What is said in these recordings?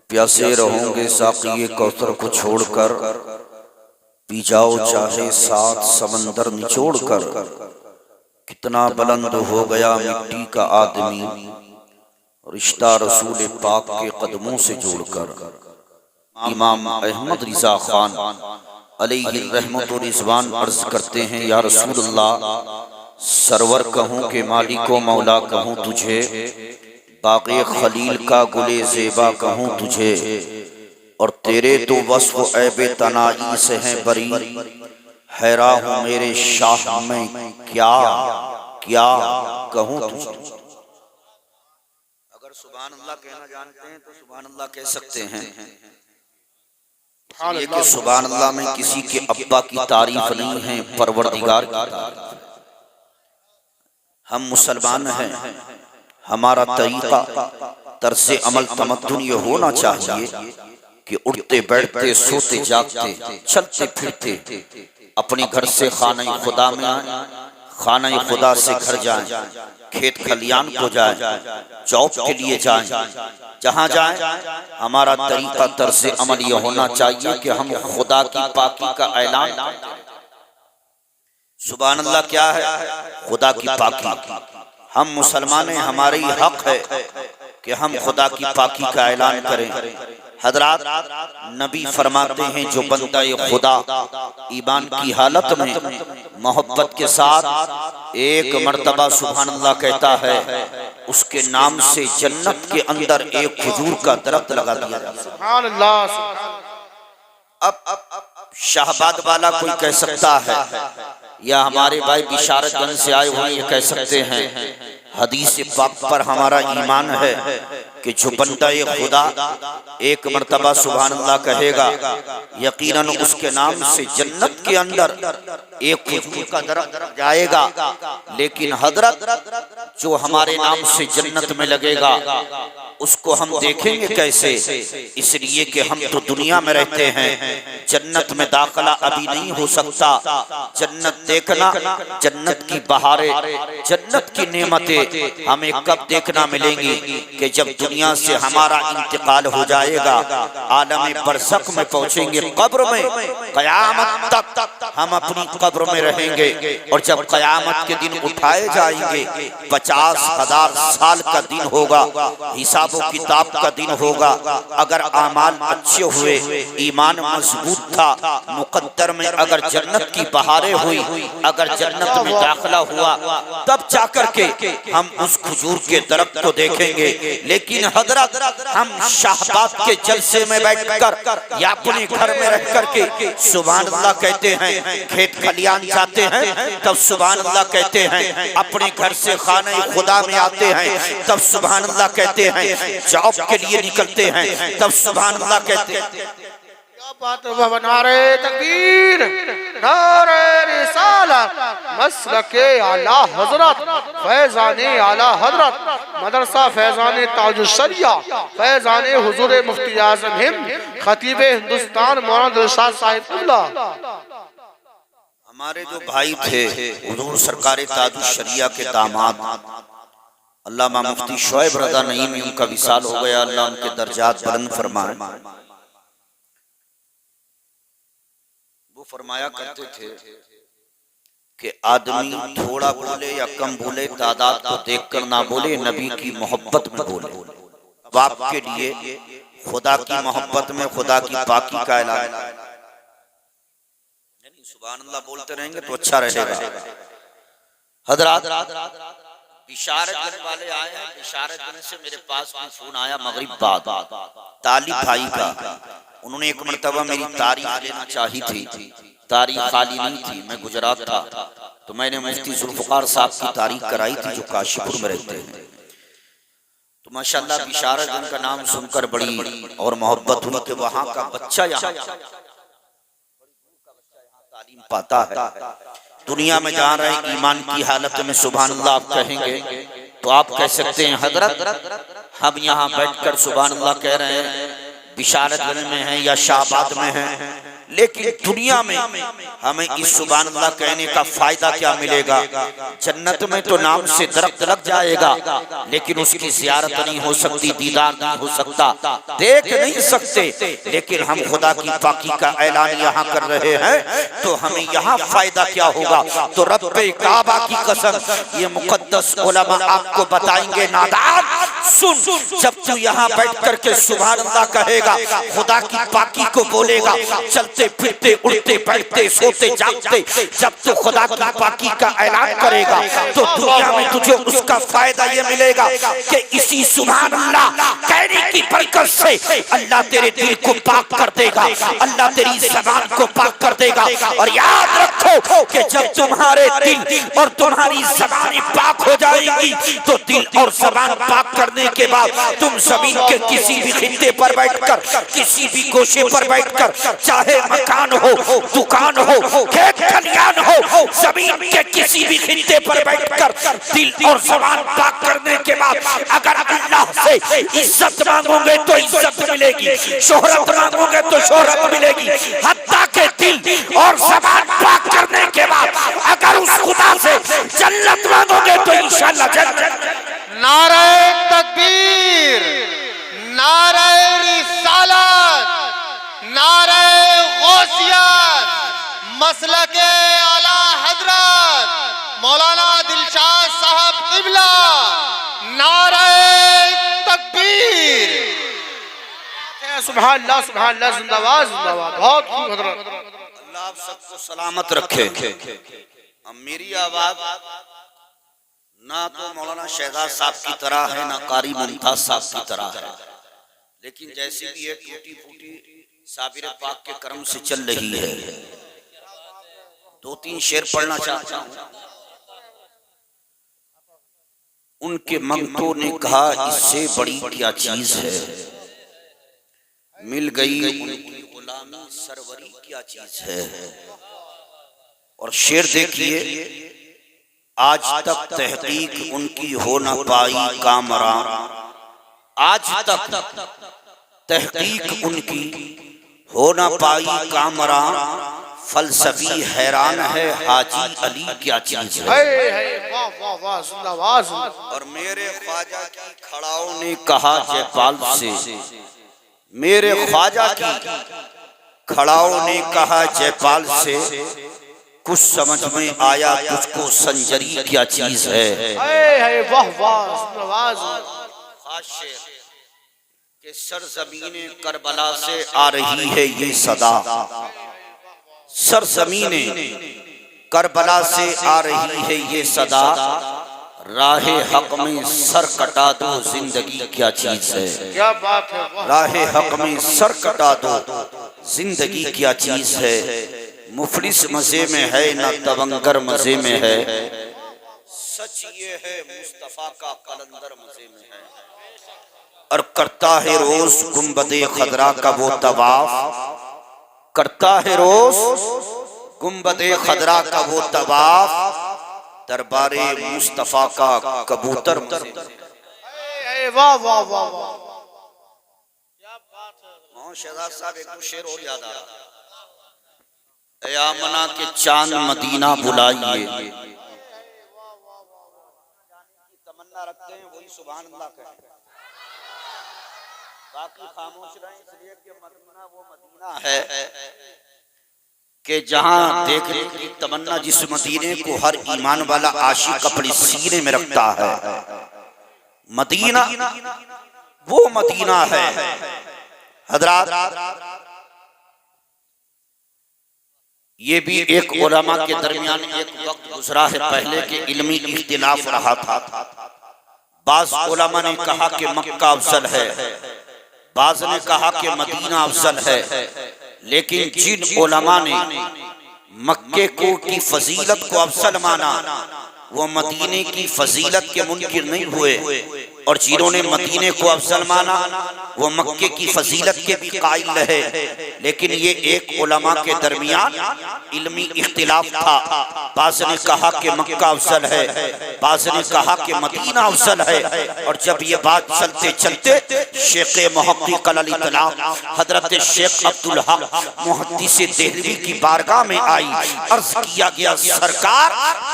प्यासे रहोगे साक़िए कौसर को छोड़कर, पी जाओ चाहे सात समंदर निचोड़ कर। कितना बुलंद हो गया मिट्टी का आदमी, रिश्ता रसूल पाक के कदमों से जोड़कर। इमाम अहमद रिज़ा खान अलैहि रहमत व रिज़वान अर्ज करते हैं, या रसूलल्लाह सरवर कहूँ के मालिको मौला कहूँ तुझे, बाक़े खलील का गुले ज़ेबा कहूँ तुझे, और तेरे तो वस्फ़ ऐबे तनाई से हैं बरी। हैरा हूँ मेरे शाह में क्या क्या कहूँ तुझे। अगर सुभान अल्लाह कहना जानते हैं तो सुभान अल्लाह कह सकते हैं। ये कि सुभान अल्लाह में किसी के अब्बा की तारीफ नहीं है, परवरदिगार की तारीफ है। हम मुसलमान हैं, हमारा तरीका तर्ज़े अमल तमद्दुन ये होना चाहिए कि उठते बैठते सोते जागते चलते फिरते अपने घर से खाना खुदा में आए, खाना खुदा से घर जाएं, खेत खलियान को जाएं, जॉब के लिए जाएं, जहाँ जाएं हमारा तरीका तर्ज़े अमल ये होना चाहिए कि हम खुदा की पाकी का ऐलान करें। सुभान अल्लाह क्या है? खुदा की पाकी। हम मुसलमान हैं, हमारी हक है कि हम खुदा की पाकी का ऐलान करें। हजरात नबी फरमाते हैं, जो बंदा ये खुदा ईमान की हालत में मोहब्बत के साथ एक मर्तबा सुभान अल्लाह कहता है, उसके नाम से जन्नत के अंदर एक खजूर का दरख्त लगा दिया जाता है। अब शाहबाद वाला कोई कह सकता है, या हमारे भाई बिशारतगंज से आए हुए ये कह सकते हैं, हदीस पाक पर हमारा ईमान है कि जो बंदा ये खुदा एक मर्तबा सुभान अल्लाह कहेगा, यकीनन उसके नाम से जन्नत के अंदर एक खजूर का दरख्त जाएगा। लेकिन हजरत जो हमारे नाम से जन्नत में लगेगा उसको हम देखेंगे कैसे? इसलिए कि हम तो दुनिया में रहते हैं, जन्नत में दाखिला अभी नहीं हो सकता। जन्नत देखना, जन्नत की बहारें, जन्नत की नेमतें हमें कब देखना मिलेंगी? कि जब दुनिया से हमारा इंतकाल हो जाएगा, आलम बरज़ख में पहुंचेंगे, कब्र में, क़यामत तक हम अपनी कब्र में रहेंगे। और जब क़यामत के दिन उठाए जाएंगे, 50,000 साल का दिन होगा, हिसाब किताब का दिन होगा। अगर आमाल अच्छे हुए, ईमान मजबूत था, मुकद्दर में अगर जन्नत की बहारें हुई, अगर जन्नत में दाखिला हुआ, तब जाकर के हम उस खजूर के दरख्त को देखेंगे। लेकिन हजरत हम शाहबाद के जलसे में बैठकर या अपने घर में रह करके सुभान अल्लाह कहते हैं, खेत खलियान जाते हैं तब सुभान अल्लाह कहते हैं, अपने घर से खाने खुदा में आते हैं तब सुभान अल्लाह कहते हैं, जॉब के लिए निकलते हैं तब सुभान अल्लाह कहते हैं। क्या बात है? नारे तकबीर, नारे रिसालत, मसलके आला हजरत, फैज़ाने आला हजरत, मदरसा फैज़ाने ताजुश्शरिया, फैज़ाने हुजूर मुफ्ती आज़म हिंद, खतीबे हिंदुस्तान मौलाना दिलशाद साहिब क़िबला। हमारे जो भाई थे हुजूर सरकार ताजुश्शरिया के दामाद अल्लामा मुफ्ती शोएब रज़ा नईमी, उनका विसाल हो गया, अल्लाह उनके दर्जात बुलंद फरमाए। वो फरमाया करते थे कि आदमी थोड़ा बोले या कम बोले, तादाद को देखकर ना बोले, नबी की मोहब्बत में बोले। बाप के लिए खुदा की मोहब्बत में खुदा की पाकी का ऐलान। सुभान अल्लाह बोलते रहेंगे तो अच्छा रहेगा। हजरात बिशारत वाले आए हैं, बिशारत से मेरे पास भी फोन आया मगरिब बाद, तालिब भाई का। उन्होंने एक मर्तबा मेरी तारीख लेना चाही थी, तारीख खाली नहीं थी, मैं गुजरात था, तो मैंने मुफ्ती जुल्फ़िकार साहब की तारीख कराई थी जो काशीपुर में रहते हैं। तो माशाअल्लाह बिशारत उनका नाम सुनकर बड़ी और मोहब्बत हुई कि वहाँ का बच्चा यहाँ तालीम पाता है। दुनिया में जहाँ रहे ईमान की हालत में सुभान अल्लाह आप कहेंगे तो आप कह सकते हैं, हजरत हम यहाँ बैठकर सुभान अल्लाह कह रहे हैं, बिशारत में हैं या शाहबाद में हैं, लेकिन दुनिया में हमें इस सुभान अल्लाह कहने का फायदा क्या मिलेगा? जन्नत में तो नाम से दरख्त लग जाएगा, लेकिन उसकी ज़ियारत नहीं हो सकती, दीदार नहीं हो सकता, देख नहीं सकते। लेकिन हम खुदा की पाकी का ऐलान यहाँ कर रहे हैं, तो हमें यहाँ फायदा क्या होगा? तो रब्बे काबा की कसम, ये मुकद्दस उलमा आपको बताएंगे, नादान सुन, जब तू यहाँ बैठ करके सुभान अल्लाह कहेगा, खुदा की पाकी को बोलेगा, चलते फिरते उड़ते बैठते सोते जागते, जब तू खुदा की पाकी का ऐलान करेगा तो दुनिया में तुझे उसका फायदा ये मिलेगा कि इसी सुभान अल्लाह कहने की बरकत से अल्लाह तेरे दिल को पाक कर देगा, अल्लाह तेरी ज़बान को पाक कर देगा। और याद रखो कि जब तुम्हारे दिल और तुम्हारी ज़बान पाक हो जाएगी तो दिल और ज़बान पाक करने के बाद तुम जमीन के किसी भी खित्ते पर बैठकर, किसी भी गोशे पर बैठकर, चाहे मकान हो, दुकान हो, खेत खलियान हो, जमीन के किसी भी खित्ते पर बैठकर दिल और ज़बान पाक करने के बाद अगर अल्लाह से इज्जत मांगोगे तो इज्जत मिलेगी, शोहरत मांगोगे तो शोहरत मिलेगी। हत्ता के दिल और ज़बान पाक करने के बाद अगर उस खुदा से जन्नत मांगोगे तो इंशाअल्लाह जन्नत। नारे तकबीर, नारे रिसालत, नारे गौसियत, मसलके आला हजरत मौलाना दिलशाद साहब क़िबला, नारे तकबीर। सुभान अल्लाह, सुभान अल्लाह, जिंदाबाद जिंदाबाद। बहुत खूब हजरत, अल्लाह आप सबको सलामत रखे। अब मेरी आवाज ना तो मौलाना शहजाद साहब की तरह है, ना कारी मुमताज साहब की तरह है, लेकिन जैसे भी ये टूटी फूटी साबिर पाक के कर्म से चल रही है। दो तीन शेर पढ़ना चाहता हूँ। उनके मंगतों ने कहा इससे बड़ी क्या चीज है, मिल गई उनकी गुलामी सरवरी क्या चीज है। और शेर देखिए, आज तक तहकीक उनकी हो न पाई कामरा, आज तक तहकीक उनकी हो न पाई कामरा, फलसफी हैरान है हाजी अली क्या चीज है। वाह वाह वाह, जिंदाबाद। और मेरे ख्वाजा की खड़ाओं ने कहा जयपाल से, मेरे ख्वाजा की खड़ाओं ने कहा जयपाल से, कुछ समझ में आया तुझको संजरी क्या चीज है। वाह वाह, जिंदाबाद। के सरजमीने करबला से आ रही है ये सदा, सरजमीने करबला से आ रही है ये सदा, राहे हक में सर कटा दो जिंदगी क्या चीज है। क्या बात है। राहे हक में सर कटा दो जिंदगी क्या चीज है। मुफलिस मजे में है ना तवंगर मजे में है, सच ये है मुस्तफा का कलंदर मजे में है। और करता है रोज गुंबदे खदरा का वो तवाफ, करता है रोज गुंबदे खदरा का वो तवाफ, दरबारे मुस्तफा का कबूतर मजे में है। वाह वाह वाह वाह, क्या बात है। शहजाद साहब एक शेर और याद आ रहा, आमना के चांद मदीना बुलाइए, तमन्ना रखते हैं वही सुभान अल्लाह कहें, बाकी खामोश रहें, इसलिए कि मदीना वो मदीना है कि जहां देखने की तमन्ना, जिस मदीने को हर ईमान वाला आशिक अपने सीने में रखता है। मदीना वो मदीना है। हजरात, ये भी एक उलमा के दरमियान एक वक्त गुजरा है पहले के इल्मी इख्तिलाफ रहा था। बाज उलमा ने कहा कि मक्का अफजल है, बाज ने कहा कि मदीना अफजल है। लेकिन जिन उलमा ने मक्के को की फजीलत को अफजल माना, वो मदीने की फजीलत के मुनकिर नहीं हुए, और जिन्होंने मदीने को अफजल माना वो मक्के की फजीलत के भी कायल रहे। लेकिन ये एक उलमा के दरमियान इल्मी इख्तिलाफ था। बाज़ ने कहा कि मक्का अफजल है, बाज़ ने कहा कि मदीना अफजल है। और जब ये बात चलते चलते शेख मुहक्किक अल-इतलाक़ हजरत शेख अब्दुल हक मुहद्दिस देहलवी की बारगाह में आई। अर्ज किया गया, सरकार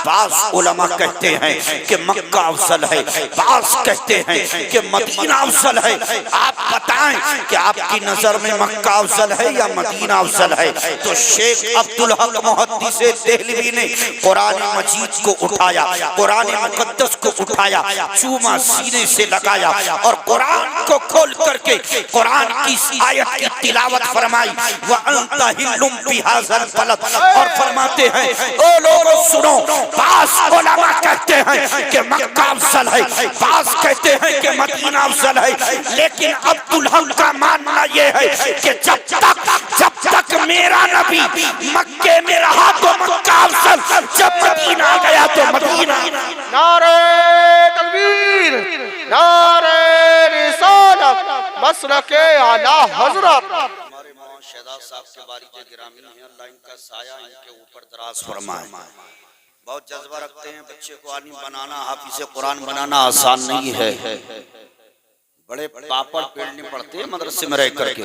बाज़ उलमा कहते हैं कि मक्का अफजल है, बाज़ कहते हैं कि मदीना अफजल है। आप बताएं कि आपकी नजर में मक्का अफजल है या मदीना अफजल है? तो शेख अब्दुल हक मुहद्दिस देहलवी ने कुरान मजीद को उठाया, कुरान मुकद्दस को उठाया, चूमा सीने से लगाया और कुरान को खोल करके कुरान की आयत की तिलावत फरमाई। व अंत हिल्लुम बिहाज़ल बलद, और फरमाते हैं ओ लोगों सुनो, बाज़ उलमा कहते हैं कि मक्का अफजल है, बाज़ कहते हैं कि मदीना अफजल है। लेकिन अब्दुल हक का मानना यह है कि जब तक मेरा नबी मक्के में रहा तो मक्का अफजल, जब मदीना गया तो मदीना। नारे तकबीर, नारे रिसालत, मसलके आला हजरत। हमारे मौलाना शहजाद साहब के बारिज गिरामी हैं, अल्लाह इनका साया इनके ऊपर दराज फरमाए। बहुत जज्बा रखते हैं। बच्चे को आलिम बनाना, हाफिज़ कुरान बनाना आसान नहीं है। बड़े पापड़ पेड़ने पड़ते हैं मदरसे में रह करके।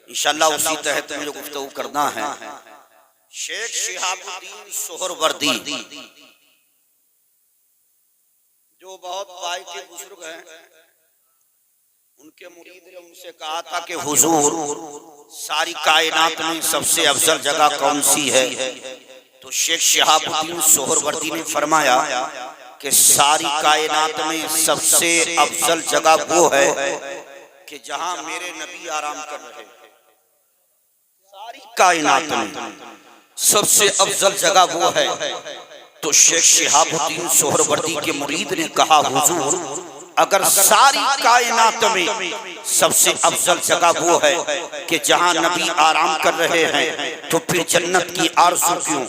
इंशाअल्लाह उसी तहत मुझे गुफ्तगू करना है। शेख शिहाबुद्दीन सोहरवर्दी जो बहुत पाए के बुजुर्ग हैं, उनके मुरीद ने उनसे कहा था कि हुजूर सारी कायनात में सबसे अफजल जगह कौन सी है? तो शेख शिहाबुद्दीन सोहरवर्दी ने फरमाया कि सारी कायनात में सबसे अफजल जगह वो है कि जहां मेरे नबी आराम कर रहे हैं। सारी कायनात में सबसे अफजल जगह वो है। तो शेख शिहाबुद्दीन सोहरवर्दी के मुरीद ने कहा, हुजूर अगर सारी कायनात में सबसे अफजल जगह वो है कि जहां नबी आराम कर रहे हैं, तो फिर जन्नत की आरज़ू क्यों,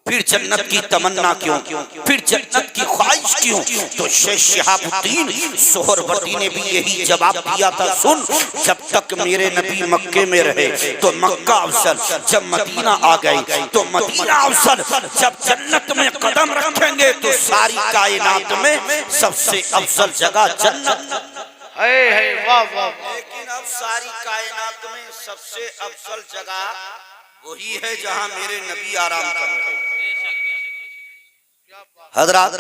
फिर जन्नत की तमन्ना क्यों, फिर जन्नत की ख्वाहिश क्यों? तो शेख शिहाबुद्दीन सोहरवर्दी ने भी यही जवाब दिया था, सुन, जब तक मेरे नबी मक्के में रहे तो मक्का अफजल, जब मदीना आ गई तो मदीना अफजल, जब जन्नत में कदम रखेंगे तो सारी कायनात में सबसे अफजल जगह जन्नत। वाह वाह। लेकिन अब सारी कायनात में सबसे अफजल जगह वही है जहां मेरे नबी आराम कर रहे हैं। हजरात